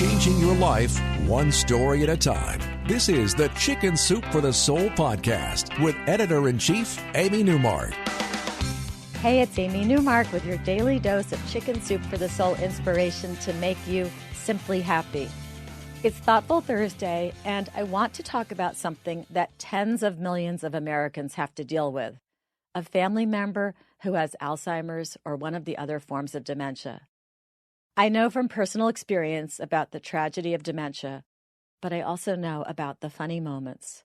changing your life one story at a time. This is the Chicken Soup for the Soul podcast with Editor-in-Chief Amy Newmark. Hey, it's Amy Newmark with your daily dose of Chicken Soup for the Soul inspiration to make you simply happy. It's Thoughtful Thursday, and I want to talk about something that tens of millions of Americans have to deal with: a family member who has Alzheimer's or one of the other forms of dementia. I know from personal experience about the tragedy of dementia, but I also know about the funny moments.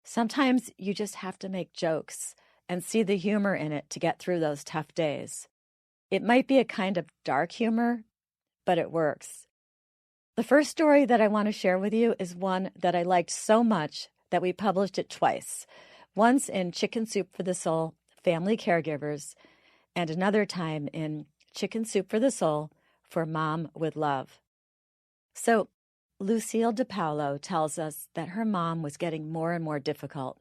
Sometimes you just have to make jokes and see the humor in it to get through those tough days. It might be a kind of dark humor, but it works. The first story that I want to share with you is one that I liked so much that we published it twice, once in Chicken Soup for the Soul, Family Caregivers, and another time in Chicken Soup for the Soul, for Mom with Love. So, Lucille DePaulo tells us that her mom was getting more and more difficult.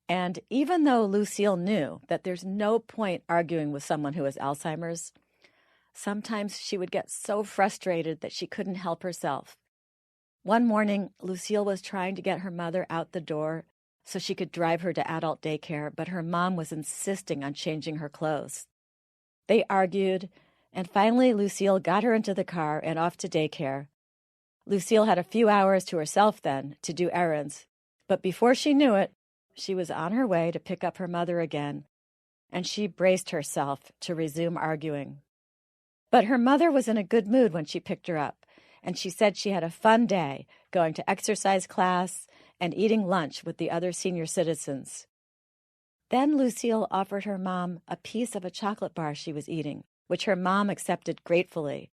And even though Lucille knew that there's no point arguing with someone who has Alzheimer's, sometimes she would get so frustrated that she couldn't help herself. One morning, Lucille was trying to get her mother out the door so she could drive her to adult daycare, but her mom was insisting on changing her clothes. They argued, and finally, Lucille got her into the car and off to daycare. Lucille had a few hours to herself then to do errands, but before she knew it, she was on her way to pick up her mother again, and she braced herself to resume arguing. But her mother was in a good mood when she picked her up, and she said she had a fun day going to exercise class and eating lunch with the other senior citizens. Then Lucille offered her mom a piece of a chocolate bar she was eating, which her mom accepted gratefully.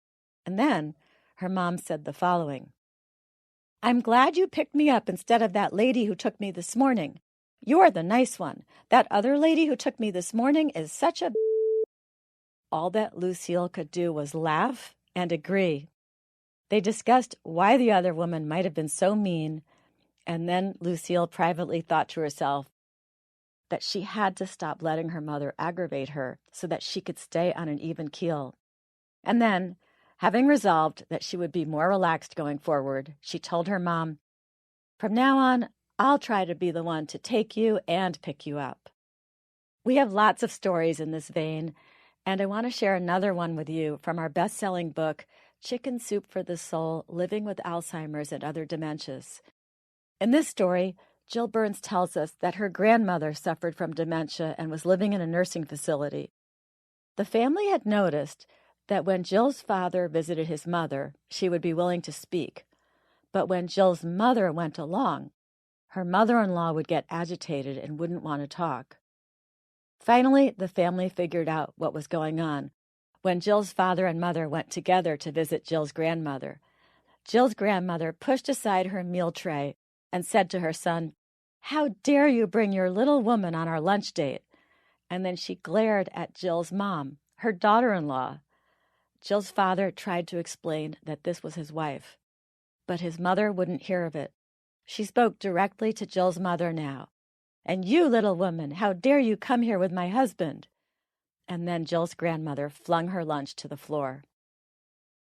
And then her mom said the following: "I'm glad you picked me up instead of that lady who took me this morning. You're the nice one. That other lady who took me this morning is such a..." All that Lucille could do was laugh and agree. They discussed why the other woman might have been so mean, and then Lucille privately thought to herself that she had to stop letting her mother aggravate her so that she could stay on an even keel. And then, having resolved that she would be more relaxed going forward, she told her mom, "From now on, I'll try to be the one to take you and pick you up." We have lots of stories in this vein, and I want to share another one with you from our best-selling book, Chicken Soup for the Soul, Living with Alzheimer's and Other Dementias. In this story, Jill Burns tells us that her grandmother suffered from dementia and was living in a nursing facility. The family had noticed that when Jill's father visited his mother, she would be willing to speak. But when Jill's mother went along, her mother-in-law would get agitated and wouldn't want to talk. Finally, the family figured out what was going on when Jill's father and mother went together to visit Jill's grandmother. Jill's grandmother pushed aside her meal tray and said to her son, "How dare you bring your little woman on our lunch date?" And then she glared at Jill's mom, her daughter-in-law. Jill's father tried to explain that this was his wife, but his mother wouldn't hear of it. She spoke directly to Jill's mother now. "And you, little woman, how dare you come here with my husband?" And then Jill's grandmother flung her lunch to the floor.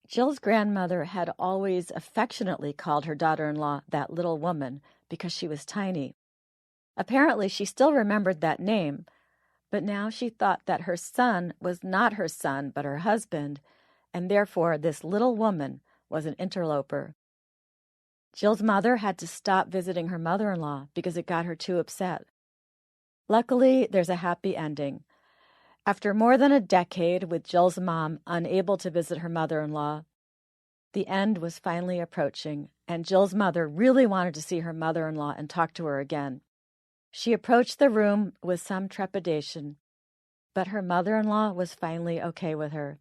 Jill's grandmother had always affectionately called her daughter-in-law that little woman because she was tiny. Apparently, she still remembered that name, but now she thought that her son was not her son but her husband, and therefore this little woman was an interloper. Jill's mother had to stop visiting her mother-in-law because it got her too upset. Luckily, there's a happy ending. After more than a decade with Jill's mom unable to visit her mother-in-law, the end was finally approaching, and Jill's mother really wanted to see her mother-in-law and talk to her again. She approached the room with some trepidation, but her mother-in-law was finally okay with her.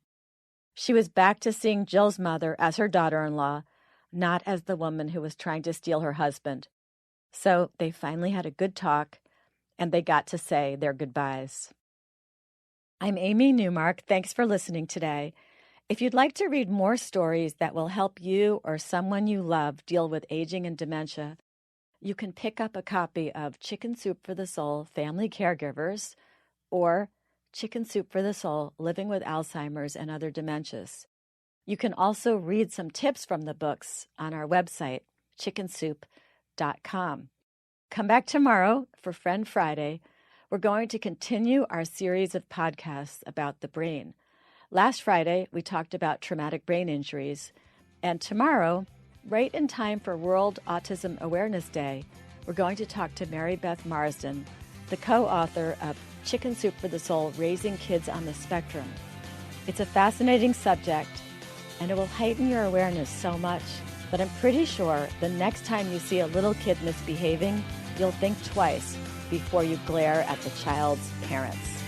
She was back to seeing Jill's mother as her daughter-in-law, not as the woman who was trying to steal her husband. So they finally had a good talk, and they got to say their goodbyes. I'm Amy Newmark. Thanks for listening today. If you'd like to read more stories that will help you or someone you love deal with aging and dementia, you can pick up a copy of Chicken Soup for the Soul, Family Caregivers, or Chicken Soup for the Soul, Living with Alzheimer's and Other Dementias. You can also read some tips from the books on our website, chickensoup.com. Come back tomorrow for Friend Friday. We're going to continue our series of podcasts about the brain. Last Friday, we talked about traumatic brain injuries. And tomorrow, right in time for World Autism Awareness Day, we're going to talk to Mary Beth Marsden, the co-author of Chicken Soup for the Soul, Raising Kids on the Spectrum. It's a fascinating subject, and it will heighten your awareness so much that I'm pretty sure the next time you see a little kid misbehaving, you'll think twice before you glare at the child's parents.